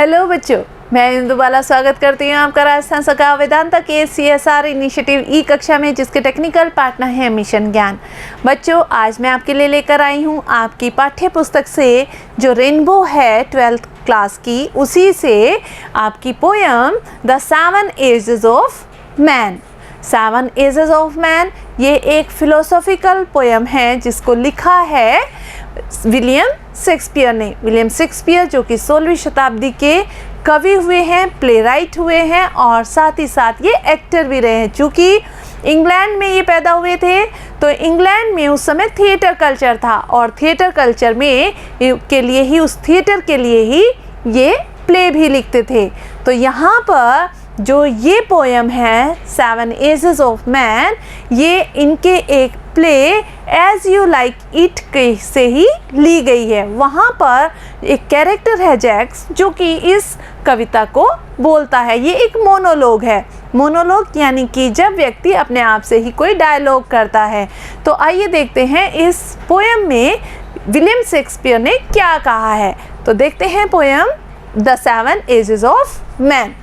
Hello बच्चों, मैं इंदुबाला स्वागत करती हूँ आपका राजस्थान सरकार वेदांता के CSR इनिशिएटिव ई कक्षा में, जिसके टेक्निकल पार्टनर है मिशन ज्ञान। बच्चों, आज मैं आपके लिए लेकर आई हूँ आपकी पाठ्य पुस्तक से जो रेनबो है 12th क्लास की, उसी से आपकी poem the 7 ages of man. 7 ages of man ये एक फिलोसॉफिकल पोयम है जिसको लिखा है विलियम शेक्सपियर ने। विलियम शेक्सपियर जो कि 16वीं शताब्दी के कवि हुए हैं, प्ले राइट हुए हैं और साथ ही साथ ये एक्टर भी रहे हैं। चूँकि इंग्लैंड में ये पैदा हुए थे तो इंग्लैंड में उस समय थिएटर कल्चर था और थिएटर कल्चर में के लिए ही, उस थिएटर के लिए ही ये प्ले भी लिखते थे। तो यहाँ पर जो ये पोयम है 7 एजेस ऑफ मैन, ये इनके एक play as you like it से ही ली गई है। वहाँ पर एक कैरेक्टर है जैक्स जो कि इस कविता को बोलता है। ये एक मोनोलॉग है। मोनोलॉग यानी कि जब व्यक्ति अपने आप से ही कोई डायलॉग करता है। तो आइए देखते हैं इस पोयम में विलियम शेक्सपियर ने क्या कहा है। तो देखते हैं poem the 7 ages of man.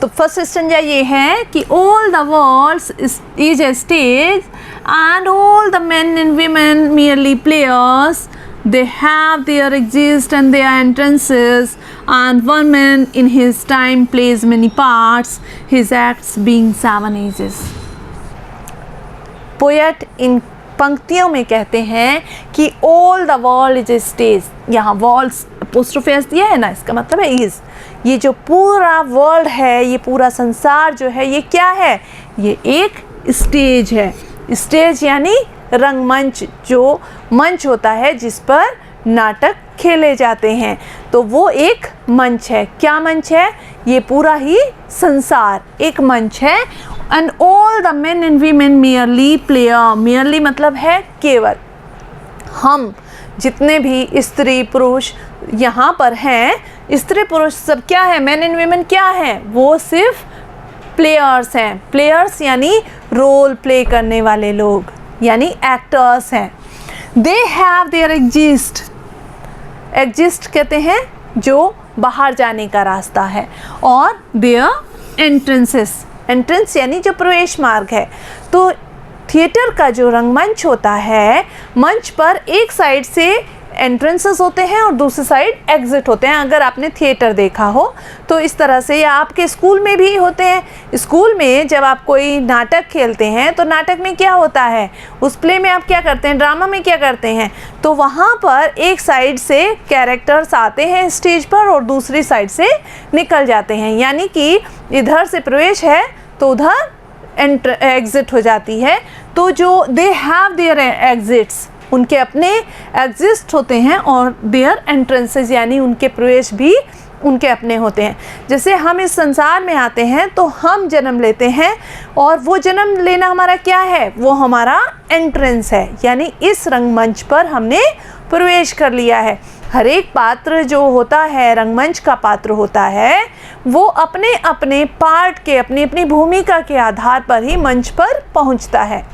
तो फर्स्ट स्टेंजा ये है कि all the world is a stage and all the men and women merely players. They have their exist and their entrances, and one man in his time plays many parts, his acts being 7 ages. Poet in पंक्तियों में कहते हैं कि all the world is a stage। यहाँ walls apostrophe दिया है ना, इसका मतलब है is। ये जो पूरा वर्ल्ड है, ये पूरा संसार जो है, ये क्या है? ये एक स्टेज है। स्टेज यानी रंगमंच, जो मंच होता है जिस पर नाटक खेले जाते हैं। तो वो एक मंच है। क्या मंच है? ये पूरा ही संसार एक मंच है। And all the main and women merely player. Merely मतलब है केवल। हम जितने भी स्त्री पुरुष यहाँ पर हैं, स्त्री पुरुष सब क्या है? मेन एंड वीमेन क्या है? वो सिर्फ प्लेयर्स हैं। प्लेयर्स यानी रोल प्ले करने वाले लोग, यानी एक्टर्स हैं। They have their exist. Exist कहते हैं जो बाहर जाने का रास्ता है, और देयर एंट्रेंसेस। एंट्रेंस यानी जो प्रवेश मार्ग है। तो थिएटर का जो रंगमंच होता है, मंच पर एक साइड से एंट्रेंसेस होते हैं और दूसरी साइड एग्जिट होते हैं। अगर आपने थिएटर देखा हो तो इस तरह से, या आपके स्कूल में भी होते हैं। स्कूल में जब आप कोई नाटक खेलते हैं तो नाटक में क्या होता है? उस प्ले में आप क्या करते हैं? ड्रामा में क्या करते हैं? तो वहाँ पर एक साइड से कैरेक्टर्स आते हैं स्टेज पर और दूसरी साइड से निकल जाते हैं। यानी कि इधर से प्रवेश है तो उधर एग्जिट हो जाती है। तो जो दे हैव देयर एग्जिट्स, उनके अपने एग्जिस्ट होते हैं, और देयर एंट्रेंसेस यानी उनके प्रवेश भी उनके अपने होते हैं। जैसे हम इस संसार में आते हैं तो हम जन्म लेते हैं, और वो जन्म लेना हमारा क्या है? वो हमारा एंट्रेंस है। यानी इस रंगमंच पर हमने प्रवेश कर लिया है। हर एक पात्र जो होता है, रंगमंच का पात्र होता है, वो अपने अपने पार्ट के, अपनी अपनी भूमिका के आधार पर ही मंच पर पहुंचता है।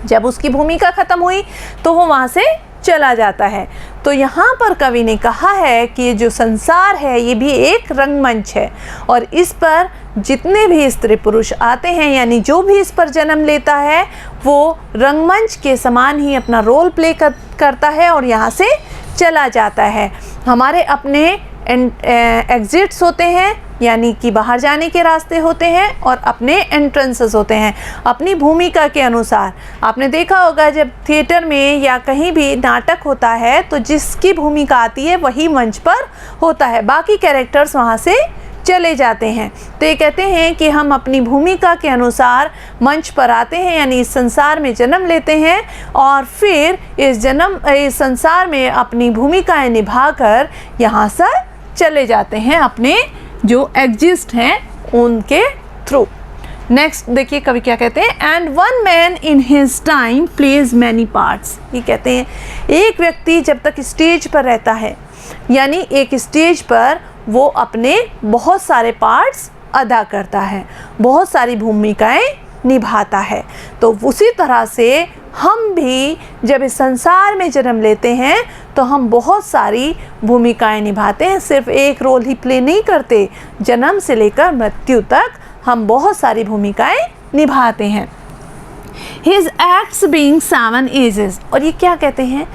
जब उसकी भूमिका खत्म हुई तो वो वहाँ से चला जाता है। तो यहाँ पर कवि ने कहा है कि ये जो संसार है ये भी एक रंगमंच है, और इस पर जितने भी स्त्री पुरुष आते हैं, यानी जो भी इस पर जन्म लेता है, वो रंगमंच के समान ही अपना रोल प्ले करता है और यहाँ से चला जाता है। हमारे अपने एग्जिट्स होते हैं, यानी कि बाहर जाने के रास्ते होते हैं, और अपने एंट्रेंसेस होते हैं अपनी भूमिका के अनुसार। आपने देखा होगा जब थिएटर में या कहीं भी नाटक होता है तो जिसकी भूमिका आती है वही मंच पर होता है, बाकी कैरेक्टर्स वहाँ से चले जाते हैं। तो ये कहते हैं कि हम अपनी भूमिका के अनुसार मंच पर आते हैं, यानी इस संसार में जन्म लेते हैं, और फिर इस संसार में अपनी भूमिकाएं निभाकर यहाँ से चले जाते हैं अपने जो एग्जिस्ट हैं उनके थ्रू। नेक्स्ट देखिए कवि क्या कहते हैं। And one man in his time plays many parts. ये कहते हैं एक व्यक्ति जब तक स्टेज पर रहता है, यानी एक स्टेज पर वो अपने बहुत सारे पार्ट्स अदा करता है, बहुत सारी भूमिकाएं निभाता है। तो उसी तरह से हम भी जब इस संसार में जन्म लेते हैं तो तो हम बहुत सारी भूमिकाएं निभाते हैं, सिर्फ एक रोल ही प्ले नहीं करते। जन्म से लेकर मृत्यु तक हम बहुत सारी भूमिकाएं निभाते हैं। His acts being 7 ages, और ये क्या कहते हैं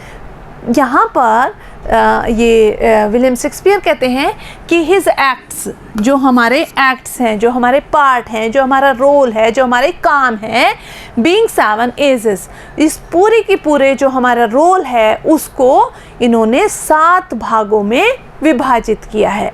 यहाँ पर ये विलियम शेक्सपियर कहते हैं कि हिज एक्ट्स, जो हमारे एक्ट्स हैं, जो हमारे पार्ट हैं, जो हमारा रोल है, जो हमारे काम हैं, बीइंग 7 एजेस, इस पूरे की पूरे जो हमारा रोल है उसको इन्होंने 7 भागों में विभाजित किया है।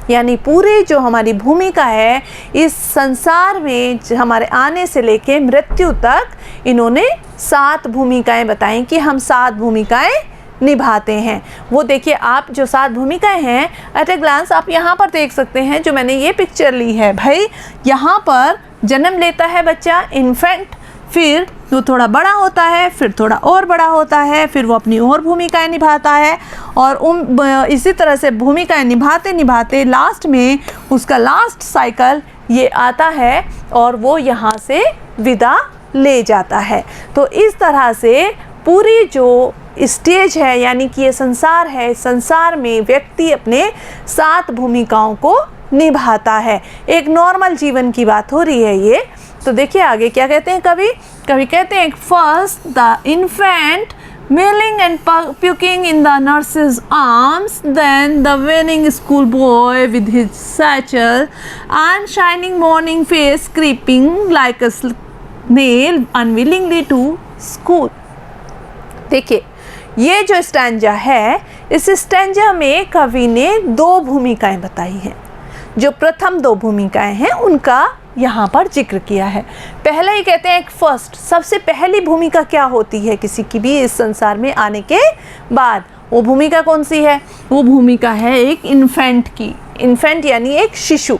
यानी पूरी जो हमारी भूमिका है इस संसार में हमारे आने से लेके मृत्यु तक इन्होंने 7 भूमिकाएं बताई कि हम 7 भूमिकाएं निभाते हैं। वो देखिए, आप जो 7 भूमिकाएं हैं एट ए ग्लांस आप यहाँ पर देख सकते हैं। जो मैंने ये पिक्चर ली है भाई, यहाँ पर जन्म लेता है बच्चा, इन्फेंट, फिर वो थोड़ा बड़ा होता है, फिर थोड़ा और बड़ा होता है, फिर वो अपनी और भूमिकाएं निभाता है, और इसी तरह से भूमिकाएं निभाते निभाते लास्ट में उसका लास्ट साइकिल ये आता है और वो यहाँ से विदा ले जाता है। तो इस तरह से पूरी जो स्टेज है, यानी कि ये संसार है, संसार में व्यक्ति अपने 7 भूमिकाओं को निभाता है। एक नॉर्मल जीवन की बात हो रही है ये। तो देखिए आगे क्या कहते हैं कवि कहते हैं, first the infant milling and puking in the nurse's arms, then the winning schoolboy with his satchel and shining morning face creeping like a snail unwillingly to school। देखिए, ये जो स्टैंजा है, इस स्टैंजा में कवि ने 2 भूमिकाएं बताई हैं। जो प्रथम 2 भूमिकाएं हैं उनका यहाँ पर जिक्र किया है। पहले ही कहते हैं एक फर्स्ट, सबसे पहली भूमिका क्या होती है किसी की भी इस संसार में आने के बाद, वो भूमिका कौन सी है? वो भूमिका है एक इन्फेंट की। इन्फेंट यानी एक शिशु।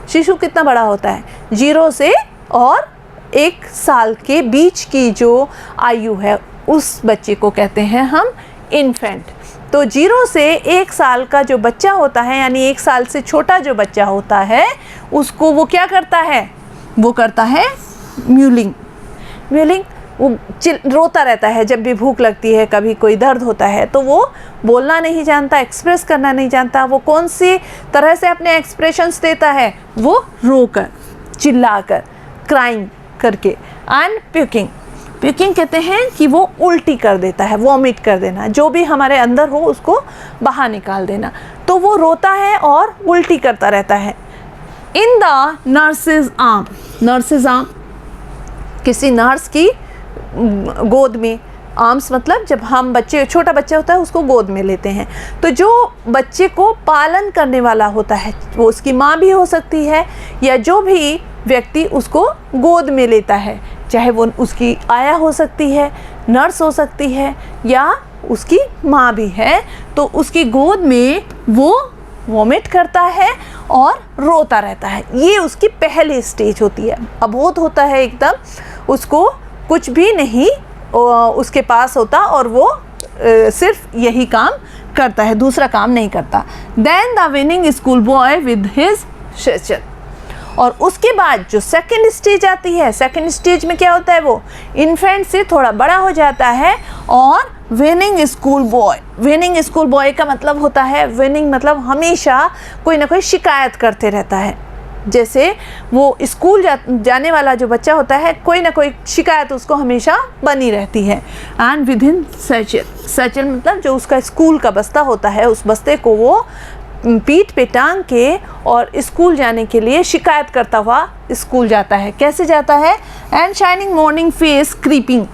शिशु कितना बड़ा होता है? 0 से और 1 साल के बीच की जो आयु है उस बच्चे को कहते हैं हम इन्फेंट। तो 0 से 1 साल का जो बच्चा होता है, यानी 1 साल से छोटा जो बच्चा होता है, उसको वो क्या करता है? वो करता है म्यूलिंग। म्यूलिंग, वो रोता रहता है जब भी भूख लगती है, कभी कोई दर्द होता है, तो वो बोलना नहीं जानता, एक्सप्रेस करना नहीं जानता। वो कौन सी तरह से अपने एक्सप्रेशंस देता है? वो रोकर, चिल्लाकर, क्राइंग करके। एंड प्यूकिंग, प्यूकिंग कहते हैं कि वो उल्टी कर देता है, वॉमिट कर देना, जो भी हमारे अंदर हो उसको बाहर निकाल देना। तो वो रोता है और उल्टी करता रहता है। In the nurses arm, nurses arm किसी नर्स की गोद में, आर्म्स मतलब जब हम बच्चे, छोटा बच्चा होता है उसको गोद में लेते हैं। तो जो बच्चे को पालन करने वाला होता है, वो उसकी माँ भी हो सकती है, या जो भी व्यक्ति उसको गोद में लेता है, चाहे वो उसकी आया हो सकती है, नर्स हो सकती है, या उसकी माँ भी है, तो उसकी गोद में वो वॉमिट करता है और रोता रहता है। ये उसकी पहली स्टेज होती है। अबोध होता है एकदम, उसको कुछ भी नहीं उसके पास होता और वो सिर्फ यही काम करता है, दूसरा काम नहीं करता। Then the whining school boy with his satchel, और उसके बाद जो सेकंड स्टेज आती है, सेकंड स्टेज में क्या होता है? वो इन्फेंट से थोड़ा बड़ा हो जाता है और winning school boy. Winning school boy का मतलब होता है, विनिंग मतलब हमेशा कोई ना कोई शिकायत करते रहता है। जैसे वो स्कूल जाने वाला जो बच्चा होता है, कोई ना कोई शिकायत उसको हमेशा बनी रहती है। And with in satchel, satchel मतलब जो उसका स्कूल का बस्ता होता है, उस बस्ते को वो पीठ पे टांग के और स्कूल जाने के लिए शिकायत करता हुआ स्कूल जाता है। कैसे जाता है? And shining morning face creeping,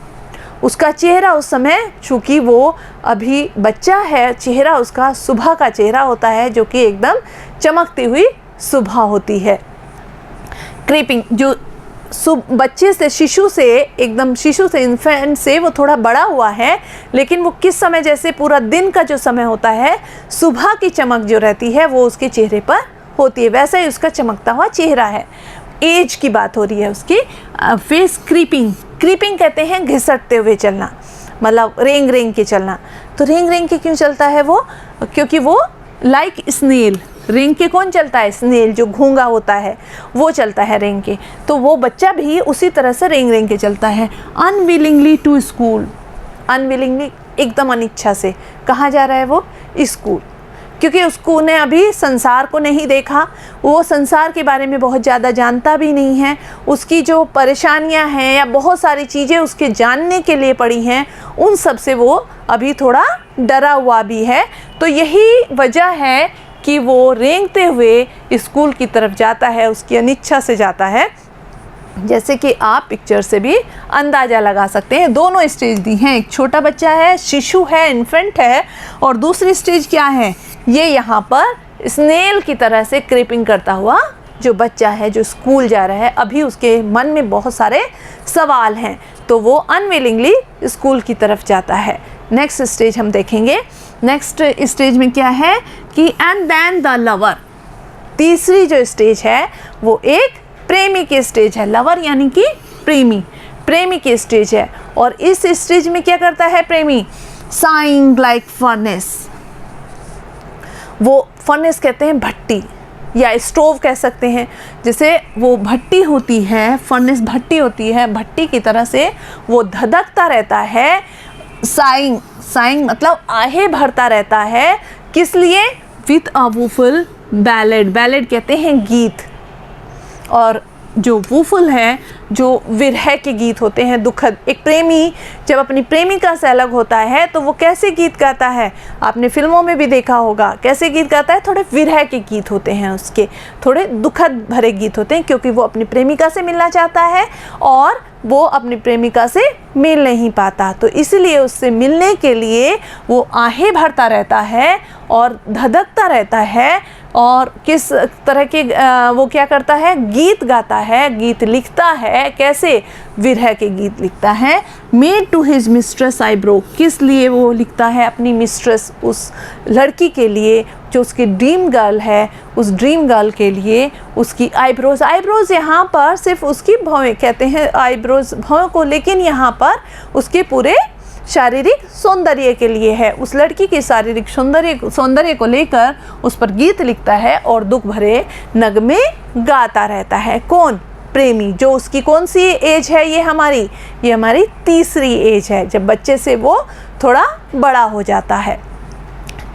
उसका चेहरा उस समय, चूँकि वो अभी बच्चा है, चेहरा उसका सुबह का चेहरा होता है जो कि एकदम चमकती हुई सुबह होती है। क्रीपिंग, जो बच्चे से, शिशु से, एकदम शिशु से, इन्फेंट से वो थोड़ा बड़ा हुआ है, लेकिन वो किस समय, जैसे पूरा दिन का जो समय होता है, सुबह की चमक जो रहती है वो उसके चेहरे पर होती है, वैसा ही उसका चमकता हुआ चेहरा है। एज की बात हो रही है उसकी। फेस क्रीपिंग, क्रीपिंग कहते हैं घिसटते हुए चलना, मतलब रेंग रेंग के चलना। तो रेंग रेंग के क्यों चलता है वो? क्योंकि वो लाइक स्नेल, रेंग के कौन चलता है? स्नेल, जो घूंगा होता है वो चलता है रेंग के। तो वो बच्चा भी उसी तरह से रेंग रेंग के चलता है। अनविलिंगली टू स्कूल, अनविलिंगली एकदम अनिच्छा से। कहाँ जा रहा है वो? स्कूल, क्योंकि उसको ने अभी संसार को नहीं देखा, वो संसार के बारे में बहुत ज़्यादा जानता भी नहीं है। उसकी जो परेशानियां हैं या बहुत सारी चीज़ें उसके जानने के लिए पड़ी हैं, उन सब से वो अभी थोड़ा डरा हुआ भी है। तो यही वजह है कि वो रेंगते हुए स्कूल की तरफ जाता है, उसकी अनिच्छा से जाता है, जैसे कि आप पिक्चर से भी अंदाज़ा लगा सकते हैं। दोनों स्टेज दी हैं, एक छोटा बच्चा है, शिशु है, इन्फेंट है, और दूसरी स्टेज क्या है? ये यहाँ पर स्नेल की तरह से क्रीपिंग करता हुआ जो बच्चा है जो स्कूल जा रहा है, अभी उसके मन में बहुत सारे सवाल हैं, तो वो अनविलिंगली स्कूल की तरफ जाता है। नेक्स्ट स्टेज हम देखेंगे। नेक्स्ट स्टेज में क्या है कि एंड देन द लवर। तीसरी जो स्टेज है वो एक प्रेमी की स्टेज है। लवर यानी कि प्रेमी, प्रेमी की स्टेज है। और इस स्टेज में क्या करता है प्रेमी? Saying like furnace. वो फर्नेस कहते हैं भट्टी या स्टोव कह सकते हैं। जैसे वो भट्टी होती है, फर्नेस भट्टी होती है, भट्टी की तरह से वो धधकता रहता है। साइंग, साइंग मतलब आहे भरता रहता है। किस लिए? With a woeful ballad. Ballad कहते हैं गीत, और जो वूफुल है, जो विरह के गीत होते हैं, दुखद। एक प्रेमी जब अपनी प्रेमिका से अलग होता है तो वो कैसे गीत गाता है? आपने फिल्मों में भी देखा होगा कैसे गीत गाता है। थोड़े विरह के गीत होते हैं उसके, थोड़े दुखद भरे गीत होते हैं, क्योंकि वो अपनी प्रेमिका से मिलना चाहता है और वो अपनी प्रेमिका से मिल नहीं पाता, तो इसलिए उससे मिलने के लिए वो आहें भरता रहता है और धधकता रहता है। और किस तरह के वो क्या करता है? गीत गाता है, गीत लिखता है। कैसे? विरह के गीत लिखता है। Made to his mistress eyebrow. किस लिए वो लिखता है? अपनी मिस्ट्रेस, उस लड़की के लिए जो उसकी ड्रीम गर्ल है, उस ड्रीम गर्ल के लिए उसकी आईब्रोज। आईब्रोज यहाँ पर सिर्फ उसकी भौहें कहते हैं आईब्रोज भौं को, लेकिन यहाँ पर उसके पूरे शारीरिक सौंदर्य के लिए है। उस लड़की के शारीरिक सौंदर्य को लेकर उस पर गीत लिखता है और दुख भरे नगमे गाता रहता है। कौन? प्रेमी। जो उसकी कौन सी एज है? ये हमारी तीसरी एज है, जब बच्चे से वो थोड़ा बड़ा हो जाता है।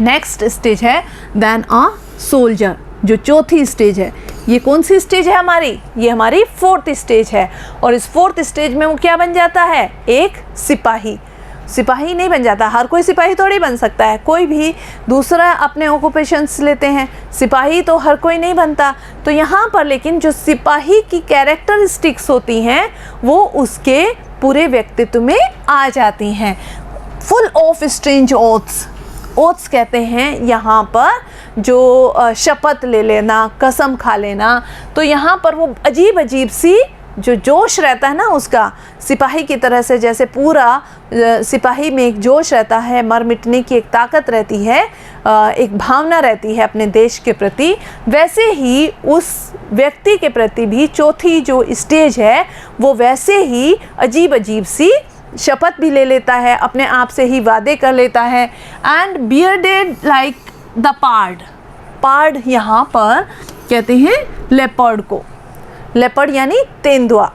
नेक्स्ट स्टेज है देन अ सोल्जर, जो चौथी स्टेज है। ये कौन सी स्टेज है हमारी? ये हमारी फोर्थ स्टेज है। और इस फोर्थ स्टेज में वो क्या बन जाता है? एक सिपाही। सिपाही नहीं बन जाता, हर कोई सिपाही थोड़ी बन सकता है, कोई भी दूसरा अपने ऑक्यूपेशंस लेते हैं, सिपाही तो हर कोई नहीं बनता। तो यहाँ पर लेकिन जो सिपाही की कैरेक्टरिस्टिक्स होती हैं वो उसके पूरे व्यक्तित्व में आ जाती हैं। Full of strange oaths. Oaths कहते हैं यहाँ पर जो शपथ ले लेना, कसम खा लेना। तो यहाँ पर वो अजीब अजीब सी जो जोश रहता है ना उसका, सिपाही की तरह से, जैसे पूरा सिपाही में एक जोश रहता है, मर मिटने की एक ताकत रहती है, एक भावना रहती है अपने देश के प्रति, वैसे ही उस व्यक्ति के प्रति भी चौथी जो स्टेज है वो वैसे ही अजीब अजीब सी शपथ भी ले लेता है, अपने आप से ही वादे कर लेता है। And bearded like the pard. Pard यहाँ पर कहते हैं लेपर्ड को। लेपर्ड यानी तेंदुआ,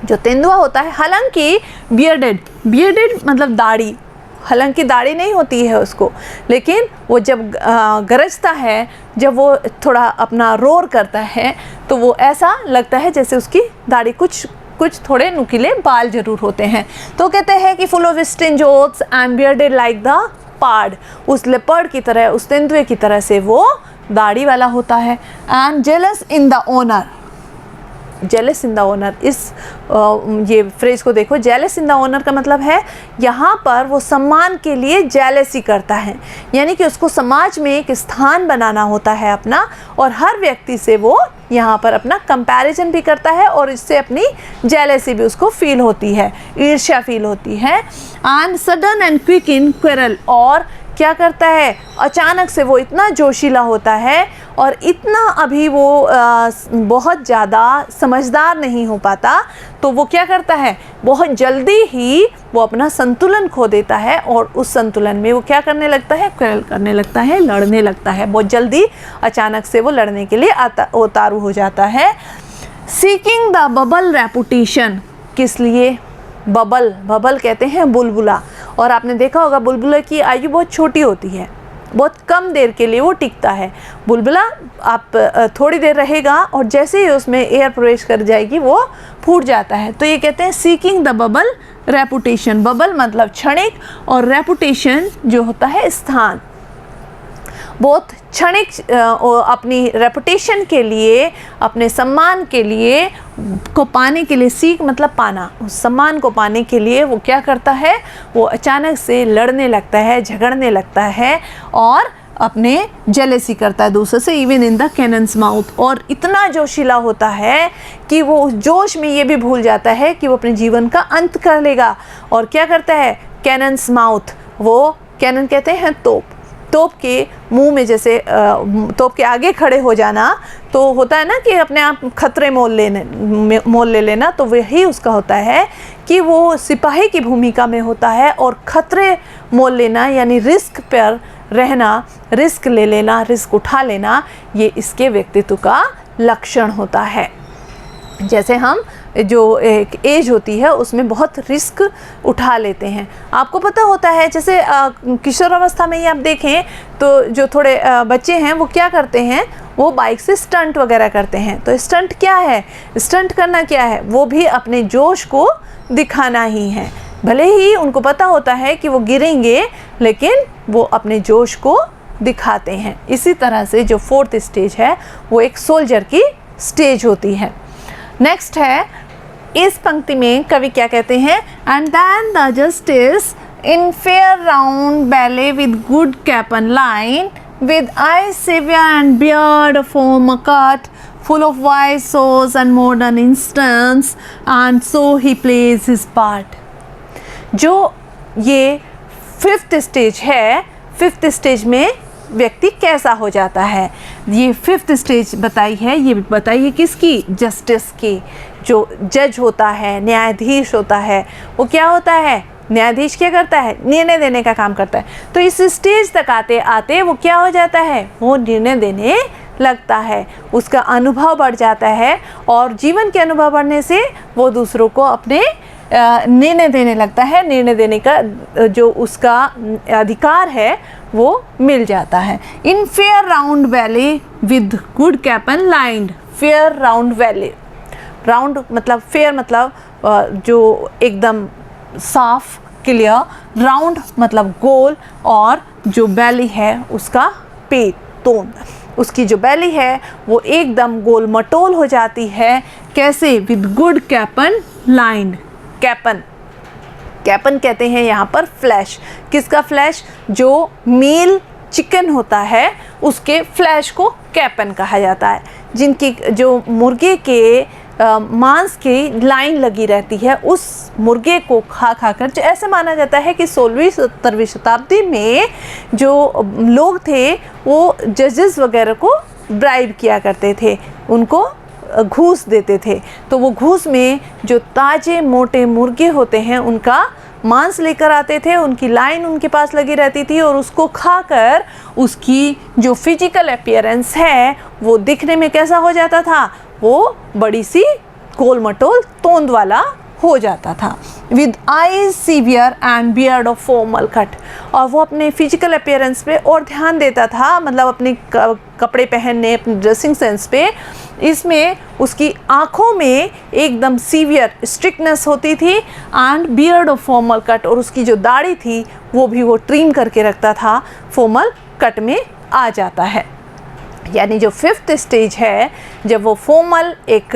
जो तेंदुआ होता है। हालांकि बियर्डेड मतलब दाढ़ी, हालांकि दाढ़ी नहीं होती है उसको, लेकिन वो जब गरजता है, जब वो थोड़ा अपना रोर करता है, तो वो ऐसा लगता है जैसे उसकी दाढ़ी कुछ थोड़े नुकीले बाल जरूर होते हैं। तो कहते हैं कि full of strange oaths and bearded like the pard. उस लेपर्ड की तरह, उस तेंदुए की तरह से वो दाढ़ी वाला होता है। And jealous in the owner. Jealous in the owner, इस ये फ्रेज को देखो। जेलस इन द ओनर का मतलब है यहाँ पर वो सम्मान के लिए जेलसी करता है, यानी कि उसको समाज में एक स्थान बनाना होता है अपना, और हर व्यक्ति से वो यहाँ पर अपना कंपैरिजन भी करता है और इससे अपनी जेलसी भी उसको फील होती है, ईर्ष्या फील होती है। And sudden and quick in quarrel, और क्या करता है? अचानक से वो इतना जोशीला होता है और इतना अभी वो बहुत ज़्यादा समझदार नहीं हो पाता, तो वो क्या करता है? बहुत जल्दी ही वो अपना संतुलन खो देता है और उस संतुलन में वो क्या करने लगता है? क्वेरल करने लगता है, लड़ने लगता है। बहुत जल्दी अचानक से वो लड़ने के लिए उतारू हो जाता है। Seeking the bubble reputation. किस लिए? बबल कहते हैं बुलबुला, और आपने देखा होगा बुलबुला की आयु बहुत छोटी होती है, बहुत कम देर के लिए वो टिकता है। बुलबुला आप थोड़ी देर रहेगा और जैसे ही उसमें एयर प्रवेश कर जाएगी वो फूट जाता है। तो ये कहते हैं seeking the bubble reputation. Bubble मतलब क्षणिक और रेपुटेशन जो होता है स्थान। बहुत क्षणिक अपनी रेपुटेशन के लिए, अपने सम्मान के लिए को पाने के लिए, सीख मतलब पाना, उस सम्मान को पाने के लिए वो क्या करता है, वो अचानक से लड़ने लगता है, झगड़ने लगता है और अपने जेलेसी करता है दूसरे से, even in the cannons mouth. और इतना जोशीला होता है कि वो उस जोश में ये भी भूल जाता है कि वो अपने जीवन का अंत कर लेगा। और क्या करता है, कैनन्स माउथ, वो कैनन कहते हैं तोप के मुंह में, जैसे तोप के आगे खड़े हो जाना तो होता है ना कि अपने आप खतरे मोल ले लेना, तो वही उसका होता है कि वो सिपाही की भूमिका में होता है और खतरे मोल लेना यानी रिस्क पर रहना, रिस्क ले लेना, रिस्क उठा लेना, ये इसके व्यक्तित्व का लक्षण होता है। जैसे हम जो एक एज होती है उसमें बहुत रिस्क उठा लेते हैं। आपको पता होता है जैसे किशोर अवस्था में ही आप देखें तो जो थोड़े बच्चे हैं वो क्या करते हैं, वो बाइक से स्टंट वगैरह करते हैं। तो स्टंट क्या है, स्टंट करना क्या है, वो भी अपने जोश को दिखाना ही है। भले ही उनको पता होता है कि वो गिरेंगे लेकिन वो अपने जोश को दिखाते हैं। इसी तरह से जो फोर्थ स्टेज है वो एक सोल्जर की स्टेज होती है। नेक्स्ट है, इस पंक्ति में कवि क्या कहते हैं, and then the justice in fair round belly with good cap and line with eyes severe and beard of former cut, full of wise saws and modern instance, and so he plays his part। जो ये fifth stage है, fifth stage में व्यक्ति कैसा हो जाता है, ये फिफ्थ स्टेज बताई है, ये बताइए किसकी, जस्टिस की। जो जज होता है, न्यायाधीश होता है, वो क्या होता है, न्यायाधीश क्या करता है, निर्णय देने का काम करता है। तो इस स्टेज तक आते आते वो क्या हो जाता है, वो निर्णय देने लगता है, उसका अनुभव बढ़ जाता है और जीवन के अनुभव बढ़ने से वो दूसरों को अपने निर्णय देने लगता है। निर्णय देने का जो उसका अधिकार है वो मिल जाता है। In fair round valley with good cap and lined. Fair round valley, round मतलब फेयर मतलब जो एकदम साफ क्लियर, राउंड मतलब गोल, और जो बैली है उसका पेट, तोंद, उसकी जो बैली है वो एकदम गोल मटोल हो जाती है। कैसे, विद गुड कैपन लाइंड। कैपन, कैपन कहते हैं यहाँ पर फ्लैश। किसका फ्लैश, जो मेल चिकन होता है उसके फ्लैश को कैपन कहा जाता है। जिनकी जो मुर्गे के मांस की लाइन लगी रहती है, उस मुर्गे को खा कर, जो ऐसे माना जाता है कि 16वीं-17वीं शताब्दी में जो लोग थे वो जजेस वगैरह को ब्राइब किया करते थे, उनको घूस देते थे। तो वो घूस में जो ताज़े मोटे मुर्गे होते हैं उनका मांस लेकर आते थे, उनकी लाइन उनके पास लगी रहती थी और उसको खाकर उसकी जो फिजिकल अपीयरेंस है वो दिखने में कैसा हो जाता था, वो बड़ी सी गोल मटोल तोंद वाला हो जाता था। With eyes severe and beard of formal cut. और वो अपने फिजिकल अपीयरेंस पे और ध्यान देता था, मतलब अपने कपड़े पहनने, अपने ड्रेसिंग सेंस पे। इसमें उसकी आँखों में एकदम सीवियर स्ट्रिक्टनेस होती थी, and beard of formal cut, और उसकी जो दाढ़ी थी वो भी वो ट्रिम करके रखता था, फॉर्मल कट में आ जाता है। यानी जो फिफ्थ स्टेज है, जब वो फॉर्मल एक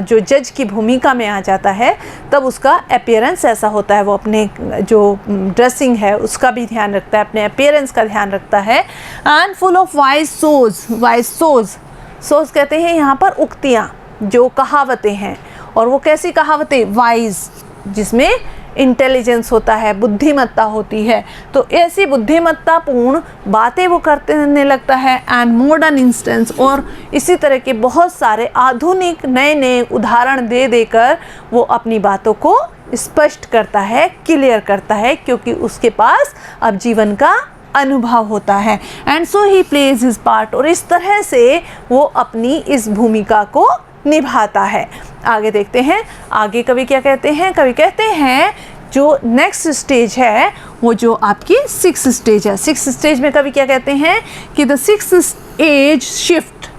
जो जज की भूमिका में आ जाता है तब उसका अपीयरेंस ऐसा होता है, वो अपने जो ड्रेसिंग है उसका भी ध्यान रखता है, अपने अपीयरेंस का ध्यान रखता है। And full of wise saws. Wise saws, saws कहते हैं यहाँ पर उक्तियाँ, जो कहावतें हैं। और वो कैसी कहावतें, वाइज, जिसमें इंटेलिजेंस होता है, बुद्धिमत्ता होती है। तो ऐसी बुद्धिमत्तापूर्ण बातें वो करने लगता है। एंड मॉडर्न इंस्टेंस, और इसी तरह के बहुत सारे आधुनिक नए नए उदाहरण दे देकर वो अपनी बातों को स्पष्ट करता है, क्लियर करता है, क्योंकि उसके पास अब जीवन का अनुभव होता है। And so he plays his part, और इस तरह से वो अपनी इस भूमिका को निभाता है। आगे देखते हैं, आगे कवि क्या कहते हैं। कवि कहते हैं जो नेक्स्ट स्टेज है वो जो आपकी 6th स्टेज है। 6th स्टेज में कभी क्या कहते हैं कि द 6th एज शिफ्ट।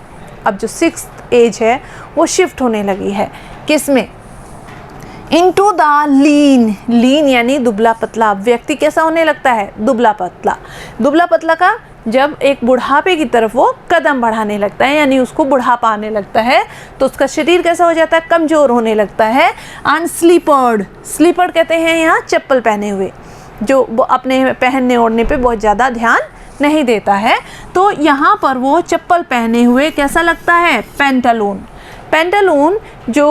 अब जो 6th एज है वो शिफ्ट होने लगी है किस में? इनटू द लीन। लीन यानी दुबला पतला। व्यक्ति कैसा होने लगता है? दुबला पतला। दुबला पतला का जब एक बुढ़ापे की तरफ वो कदम बढ़ाने लगता है, यानी उसको बुढ़ापा आने लगता है, तो उसका शरीर कैसा हो जाता है? कमज़ोर होने लगता है। अनस्लीपर्ड। स्लीपर्ड कहते हैं यहाँ चप्पल पहने हुए, जो अपने पहनने ओढ़ने पे बहुत ज़्यादा ध्यान नहीं देता है। तो यहाँ पर वो चप्पल पहने हुए कैसा लगता है? पेंटालून। पेंटालून जो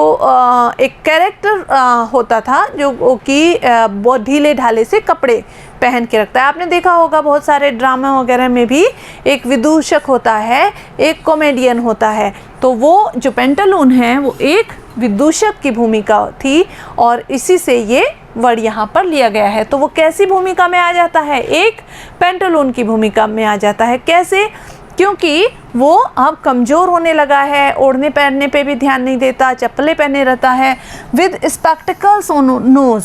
एक कैरेक्टर होता था जो कि बहुत ढीले ढाले से कपड़े पहन के रखता है। आपने देखा होगा बहुत सारे ड्रामा वगैरह में भी एक विदूषक होता है, एक कॉमेडियन होता है, तो वो जो पेंटालून है वो एक विदूषक की भूमिका थी और इसी से ये वर्ड यहाँ पर लिया गया है। तो वो कैसी भूमिका में आ जाता है? एक पेंटालून की भूमिका में आ जाता है। कैसे? क्योंकि वो अब कमज़ोर होने लगा है, ओढ़ने पहनने पे भी ध्यान नहीं देता, चप्पलें पहने रहता है। With spectacles on nose.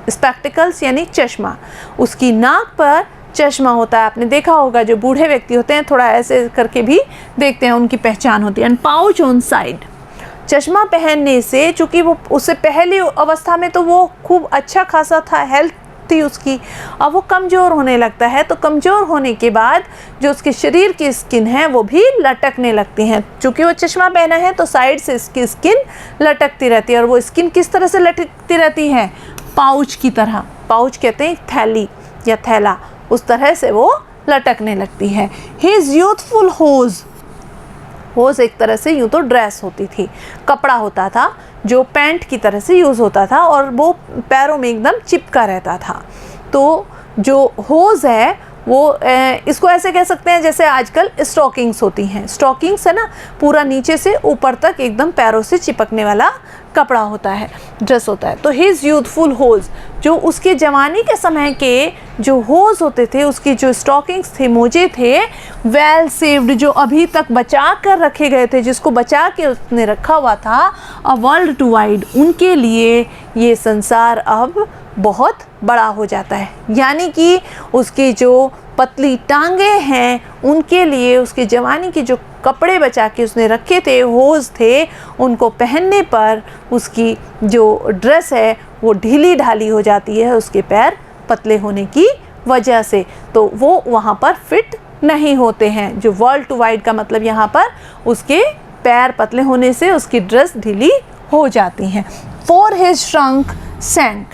Spectacles यानी चश्मा, उसकी नाक पर चश्मा होता है। आपने देखा होगा जो बूढ़े व्यक्ति होते हैं थोड़ा ऐसे करके भी देखते हैं, उनकी पहचान होती है। And pouch on side. चश्मा पहनने से, चूँकि वो उससे पहली अवस्था में तो वो खूब अच्छा खासा था, हेल्थ थी उसकी, अब वो कमज़ोर होने लगता है। तो कमज़ोर होने के बाद जो उसके शरीर की स्किन है वो भी लटकने लगती हैं। चूँकि वो चश्मा पहना है तो साइड से इसकी स्किन लटकती रहती है। और वो स्किन किस तरह से लटकती रहती है? पाउच की तरह। पाउच कहते हैं थैली या थैला, उस तरह से वो लटकने लगती है। हिज यूथफुल होज। होज एक तरह से यूँ तो ड्रेस होती थी, कपड़ा होता था जो पैंट की तरह से यूज़ होता था और वो पैरों में एकदम चिपका रहता था। तो जो होज है वो इसको ऐसे कह सकते हैं जैसे आजकल स्टॉकिंग्स होती हैं। स्टॉकिंग्स है ना, पूरा नीचे से ऊपर तक एकदम पैरों से चिपकने वाला कपड़ा होता है, ड्रेस होता है। तो हिज यूथफुल होज, जो उसके जवानी के समय के जो होज होते थे, उसकी जो स्टॉकिंग्स थे, मोजे थे, वेल सेव्ड, जो अभी तक बचा कर रखे गए थे, जिसको बचा के उसने रखा हुआ था, अ वर्ल्ड टू वाइड, उनके लिए ये संसार अब बहुत बड़ा हो जाता है। यानी कि उसकी जो पतली टांगें हैं उनके लिए उसकी जवानी के जो कपड़े बचा के उसने रखे थे, होज थे, उनको पहनने पर उसकी जो ड्रेस है वो ढीली ढाली हो जाती है उसके पैर पतले होने की वजह से। तो वो वहाँ पर फिट नहीं होते हैं। जो वर्ल्ड टू वाइड का मतलब यहाँ पर उसके पैर पतले होने से उसकी ड्रेस ढीली हो जाती हैं। For his shrunk shank.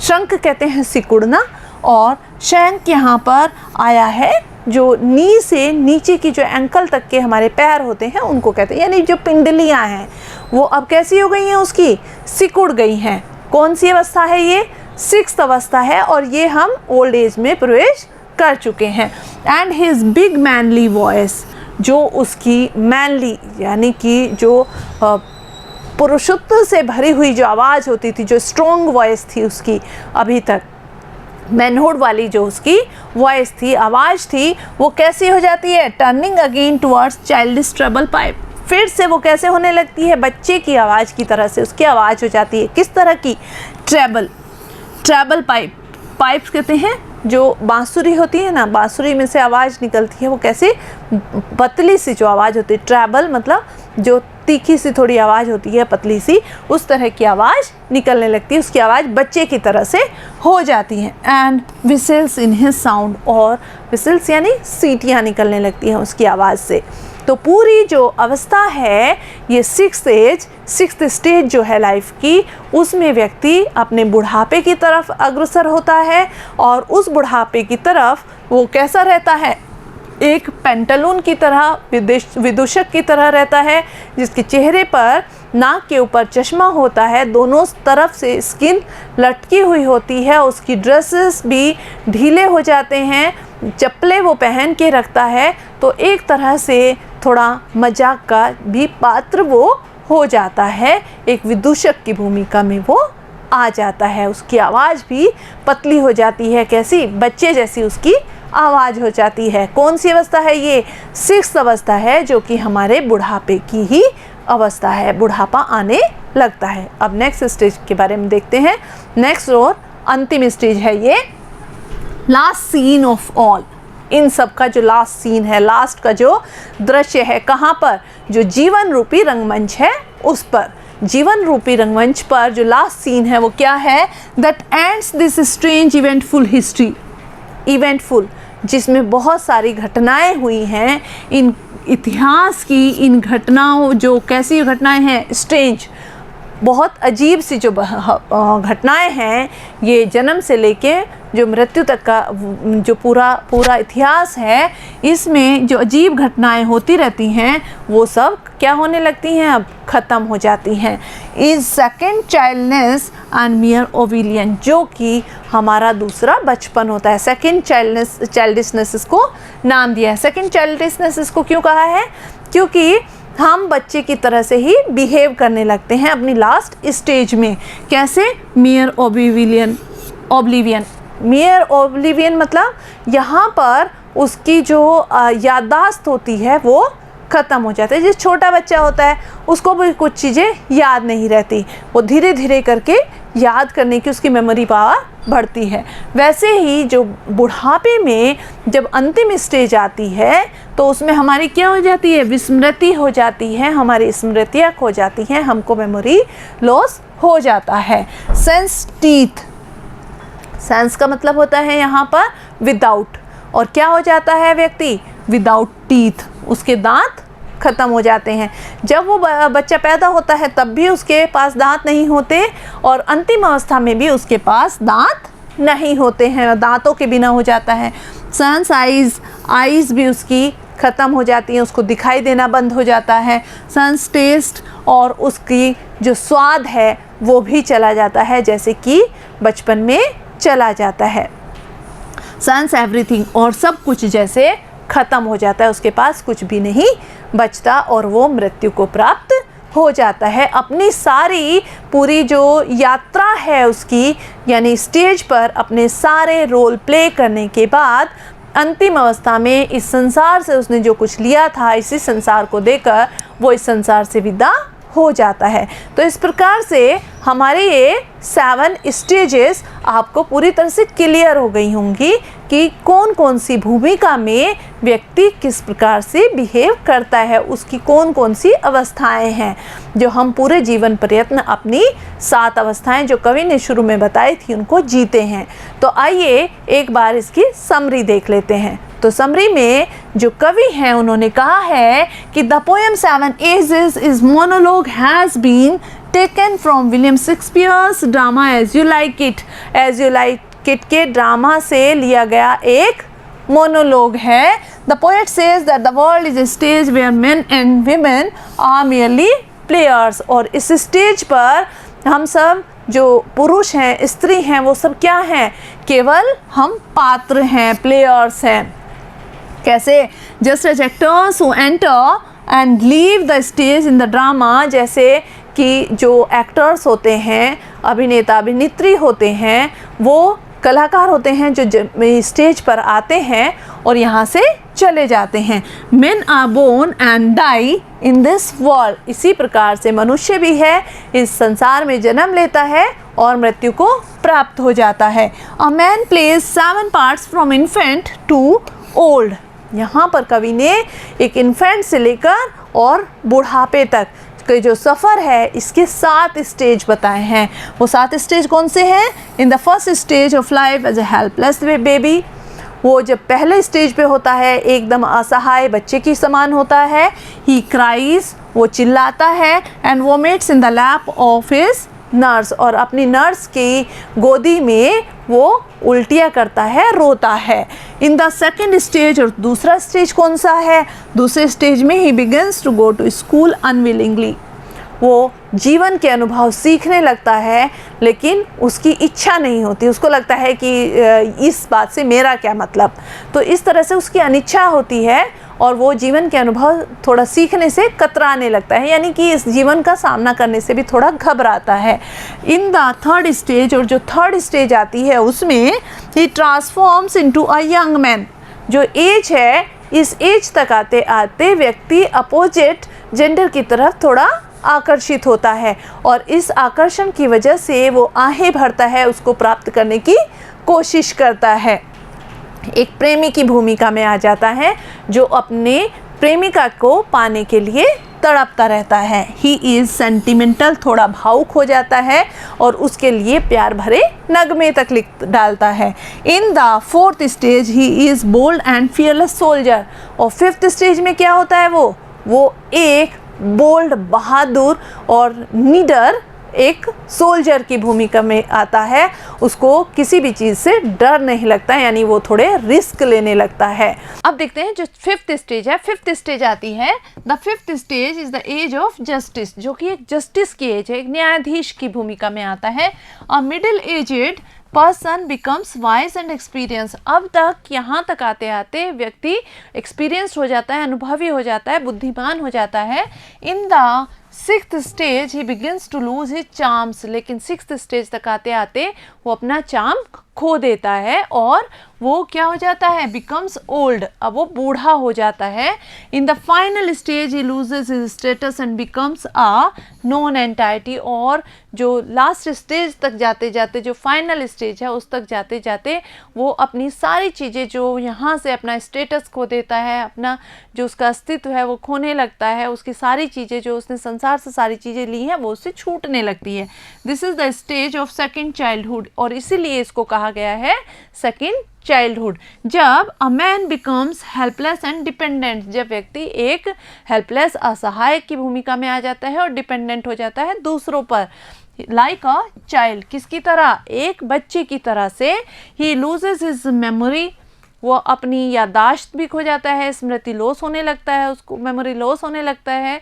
Shrunk कहते हैं सिकुड़ना, और शैंक यहाँ पर आया है जो नी से नीचे की जो एंकल तक के हमारे पैर होते हैं उनको कहते हैं, यानी जो पिंडलियाँ हैं वो अब कैसी हो गई हैं? उसकी सिकुड़ गई हैं। कौन सी अवस्था है ये? 6th अवस्था है और ये हम ओल्ड एज में प्रवेश कर चुके हैं। And his big manly voice, जो उसकी मैनली यानी कि जो पुरुषत्व से भरी हुई जो आवाज़ होती थी, जो स्ट्रॉन्ग वॉइस थी उसकी, अभी तक मैनहुड वाली जो उसकी वॉइस थी, आवाज़ थी, वो कैसी हो जाती है? Turning again towards childish trouble pipe. फिर से वो कैसे होने लगती है? बच्चे की आवाज़ की तरह से उसकी आवाज़ हो जाती है। किस तरह की? Treble pipe. पाइप्स कहते हैं जो बांसुरी होती है ना, बांसुरी में से आवाज़ निकलती है, वो कैसे पतली सी जो आवाज़ होती है। ट्रैबल मतलब जो तीखी सी थोड़ी आवाज़ होती है, पतली सी, उस तरह की आवाज़ निकलने लगती है। उसकी आवाज़ बच्चे की तरह से हो जाती है। And whistles in his sound, और विसल्स यानी सीटियाँ निकलने लगती हैं उसकी आवाज़ से। तो पूरी जो अवस्था है ये 6th स्टेज जो है लाइफ की, उसमें व्यक्ति अपने बुढ़ापे की तरफ अग्रसर होता है और उस बुढ़ापे की तरफ वो कैसा रहता है? एक पेंटालून की तरह, विदूषक की तरह रहता है, जिसके चेहरे पर नाक के ऊपर चश्मा होता है, दोनों तरफ से स्किन लटकी हुई होती है, उसकी ड्रेसेस भी ढीले हो जाते हैं, चप्पलें वो पहन के रखता है। तो एक तरह से थोड़ा मजाक का भी पात्र वो हो जाता है, एक विदूषक की भूमिका में वो आ जाता है। उसकी आवाज़ भी पतली हो जाती है, कैसी? बच्चे जैसी उसकी आवाज़ हो जाती है। कौन सी अवस्था है ये? 6th अवस्था है, जो कि हमारे बुढ़ापे की ही अवस्था है, बुढ़ापा आने लगता है। अब नेक्स्ट स्टेज के बारे में देखते हैं। नेक्स्ट और अंतिम स्टेज है ये लास्ट सीन ऑफ ऑल। इन सब का जो लास्ट सीन है, लास्ट का जो दृश्य है, कहाँ पर? जो जीवन रूपी रंगमंच है उस पर। जीवन रूपी रंगमंच पर जो लास्ट सीन है वो क्या है? That ends this strange eventful history. Eventful जिसमें बहुत सारी घटनाएं हुई हैं, इन इतिहास की इन घटनाओं, जो कैसी घटनाएं हैं? स्ट्रेंज, बहुत अजीब सी जो घटनाएं हैं, ये जन्म से लेके जो मृत्यु तक का जो पूरा इतिहास है, इसमें जो अजीब घटनाएं होती रहती हैं वो सब क्या होने लगती हैं? अब ख़त्म हो जाती हैं। इज सेकेंड चाइल्डनेस एंड मियर ओविलियन, जो कि हमारा दूसरा बचपन होता है। सेकेंड चाइल्डिशनेस इसको नाम दिया है। सेकेंड चाइल्डिशनेस इसको क्यों कहा है? क्योंकि हम बच्चे की तरह से ही बिहेव करने लगते हैं अपनी लास्ट स्टेज में। कैसे? मियर ओब्लिवियन। मियर ओब्लिवियन मतलब यहाँ पर उसकी जो याददाश्त होती है वो ख़त्म हो जाता है। जिस छोटा बच्चा होता है उसको भी कुछ चीज़ें याद नहीं रहती, वो धीरे धीरे करके याद करने की उसकी मेमोरी पावर बढ़ती है। वैसे ही जो बुढ़ापे में जब अंतिम स्टेज आती है तो उसमें हमारी क्या हो जाती है? विस्मृति हो जाती है, हमारी स्मृतियाँ खो जाती हैं, हमको मेमोरी लॉस हो जाता है। सेंस टीथ, सेंस का मतलब होता है यहाँ पर विदाउट, और क्या हो जाता है व्यक्ति? विदाउट टीथ, उसके दांत ख़त्म हो जाते हैं। जब वो बच्चा पैदा होता है तब भी उसके पास दांत नहीं होते, और अंतिम अवस्था में भी उसके पास दांत नहीं होते हैं, दांतों के बिना हो जाता है। सन्स आइज़ भी उसकी ख़त्म हो जाती हैं, उसको दिखाई देना बंद हो जाता है। सन्स टेस्ट, और उसकी जो स्वाद है वो भी चला जाता है, जैसे कि बचपन में चला जाता है। सन्स एवरीथिंग, और सब कुछ जैसे ख़त्म हो जाता है, उसके पास कुछ भी नहीं बचता और वो मृत्यु को प्राप्त हो जाता है। अपनी सारी पूरी जो यात्रा है उसकी, यानी स्टेज पर अपने सारे रोल प्ले करने के बाद अंतिम अवस्था में इस संसार से उसने जो कुछ लिया था, इसी संसार को देकर वो इस संसार से विदा हो जाता है। तो इस प्रकार से हमारे ये 7 स्टेजेस आपको पूरी तरह से क्लियर हो गई होंगी कि कौन कौन सी भूमिका में व्यक्ति किस प्रकार से बिहेव करता है, उसकी कौन कौन सी अवस्थाएं हैं जो हम पूरे जीवन प्रयत्न अपनी 7 अवस्थाएं जो कवि ने शुरू में बताई थी उनको जीते हैं। तो आइए एक बार इसकी समरी देख लेते हैं। तो समरी में जो कवि हैं उन्होंने कहा है कि the poem 7 ages is monologue has been taken from William Shakespeare's drama as you like it. As you like it के ड्रामा से लिया गया एक मोनोलॉग है। The poet says that the world is a stage where men and women are merely players. और इस stage पर हम सब जो पुरुष हैं, स्त्री हैं, वो सब क्या हैं? केवल हम पात्र हैं, प्लेयर्स हैं। कैसे? Just as actors who enter and leave the stage in the drama, जैसे कि जो एक्टर्स होते हैं, अभिनेता अभिनेत्री होते हैं, वो कलाकार होते हैं जो स्टेज पर आते हैं और यहाँ से चले जाते हैं। Men are born and die in this world। इसी प्रकार से मनुष्य भी है, इस संसार में जन्म लेता है और मृत्यु को प्राप्त हो जाता है। A man plays 7 parts from infant to old। यहाँ पर कवि ने एक इन्फेंट से लेकर और बुढ़ापे तक के जो सफ़र है इसके 7 स्टेज बताए हैं। वो 7 स्टेज कौन से हैं? In the first stage of life as a helpless baby, वो जब पहले स्टेज पे होता है एकदम असहाय बच्चे की समान होता है। ही क्राइज, वो चिल्लाता है। And vomits in the lap of his nurse, और अपनी नर्स की गोदी में वो उल्टियाँ करता है, रोता है। इन द सेकेंड स्टेज, और दूसरा स्टेज कौन सा है? दूसरे स्टेज में ही begins to go to school unwillingly, वो जीवन के अनुभव सीखने लगता है लेकिन उसकी इच्छा नहीं होती, उसको लगता है कि इस बात से मेरा क्या मतलब। तो इस तरह से उसकी अनिच्छा होती है और वो जीवन के अनुभव थोड़ा सीखने से कतराने लगता है, यानी कि इस जीवन का सामना करने से भी थोड़ा घबराता है। इन द थर्ड स्टेज, और जो थर्ड स्टेज आती है उसमें ही transforms into a young man. जो एज है, इस एज तक आते आते व्यक्ति अपोजिट जेंडर की तरफ थोड़ा आकर्षित होता है और इस आकर्षण की वजह से वो आहें भरता है, उसको प्राप्त करने की कोशिश करता है। एक प्रेमी की भूमिका में आ जाता है जो अपने प्रेमिका को पाने के लिए तड़पता रहता है। ही इज़ सेंटिमेंटल, थोड़ा भावुक हो जाता है और उसके लिए प्यार भरे नगमे तक लिख डालता है। In the fourth stage he is bold and fearless soldier. और फिफ्थ स्टेज में क्या होता है, वो एक बोल्ड, बहादुर और निडर एक सोल्जर की भूमिका में आता है। उसको किसी भी चीज़ से डर नहीं लगता, यानी वो थोड़े रिस्क लेने लगता है। अब देखते हैं जो फिफ्थ स्टेज है। फिफ्थ स्टेज आती है, the fifth stage is the age of justice, जो कि एक जस्टिस की एज है, एक न्यायाधीश की भूमिका में आता है। A middle aged person becomes wise and experience. अब तक यहाँ तक आते आते व्यक्ति एक्सपीरियंस्ड हो जाता है, अनुभवी हो जाता है, बुद्धिमान हो जाता है। In the sixth stage he begins to lose his charms. लेकिन सिक्स्थ स्टेज तक आते आते वो अपना चार्म खो देता है और वो क्या हो जाता है, बिकम्स ओल्ड, अब वो बूढ़ा हो जाता है। In the final stage he loses his status and becomes a non entity. और जो लास्ट स्टेज तक जाते जाते, जो फाइनल स्टेज है उस तक जाते जाते वो अपनी सारी चीज़ें, जो यहाँ से अपना स्टेटस खो देता है, अपना जो उसका अस्तित्व है वो खोने लगता है, उसकी सारी चीज़ें जो उसने संसार से सारी चीज़ें ली हैं वो उससे छूटने लगती है। This is the stage of second childhood, और इसीलिए इसको कहा गया है सेकेंड चाइल्डहुड। जब a man becomes helpless and dependent, जब व्यक्ति एक हेल्पलेस, असहाय की भूमिका में आ जाता है और डिपेंडेंट हो जाता है दूसरों पर, लाइक अ चाइल्ड, किसकी तरह, एक बच्चे की तरह से। ही लूजेस हिज मेमोरी, वो अपनी याददाश्त भी खो जाता है, स्मृति लॉस होने लगता है, उसको मेमोरी लॉस होने लगता है।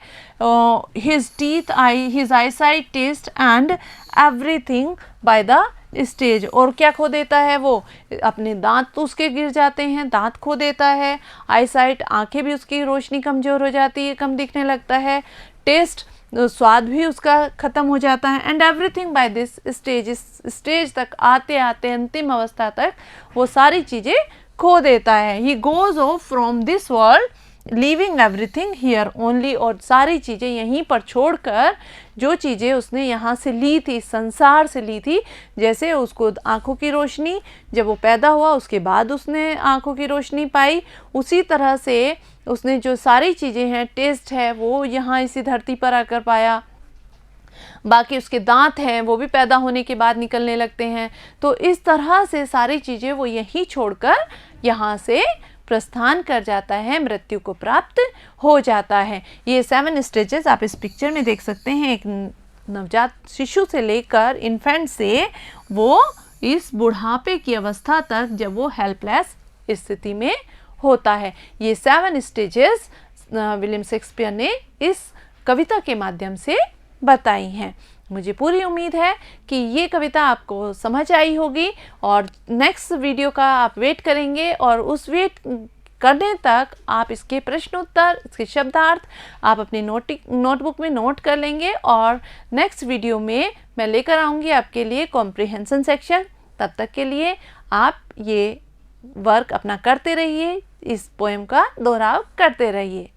His teeth, his eyesight, taste and everything by the stage. और क्या खो देता है वो, अपने दांत तो उसके गिर जाते हैं, दांत खो देता है। आई साइट, आँखें भी उसकी रोशनी कमज़ोर हो जाती है, कम दिखने लगता है। टेस्ट, स्वाद भी उसका ख़त्म हो जाता है। And everything by this stage, इस स्टेज तक आते आते अंतिम अवस्था तक वो सारी चीज़ें खो देता है। He goes off from this world leaving everything here only, और सारी चीज़ें यहीं पर छोड़कर, जो चीज़ें उसने यहाँ से ली थी, संसार से ली थी, जैसे उसको आँखों की रोशनी, जब वो पैदा हुआ उसके बाद उसने आँखों की रोशनी पाई, उसी तरह से उसने जो सारी चीज़ें हैं, टेस्ट है, वो यहाँ इसी धरती पर आकर पाया। बाकी उसके दांत हैं वो भी पैदा होने के बाद निकलने लगते हैं। तो इस तरह से सारी चीज़ें वो यहीं छोड़कर यहाँ से प्रस्थान कर जाता है, मृत्यु को प्राप्त हो जाता है। ये 7 स्टेजेस आप इस पिक्चर में देख सकते हैं। एक नवजात शिशु से लेकर इन्फेंट से वो इस बुढ़ापे की अवस्था तक, जब वो हेल्पलेस स्थिति में होता है। ये 7 स्टेजेस विलियम शेक्सपियर ने इस कविता के माध्यम से बताई हैं। मुझे पूरी उम्मीद है कि ये कविता आपको समझ आई होगी और नेक्स्ट वीडियो का आप वेट करेंगे, और उस वेट करने तक आप इसके प्रश्नोत्तर, इसके शब्दार्थ आप अपनी नोटबुक में नोट कर लेंगे, और नेक्स्ट वीडियो में मैं लेकर आऊँगी आपके लिए कॉम्प्रिहेंशन सेक्शन। तब तक के लिए आप ये वर्क अपना करते रहिए, इस पोएम का दोहराव करते रहिए।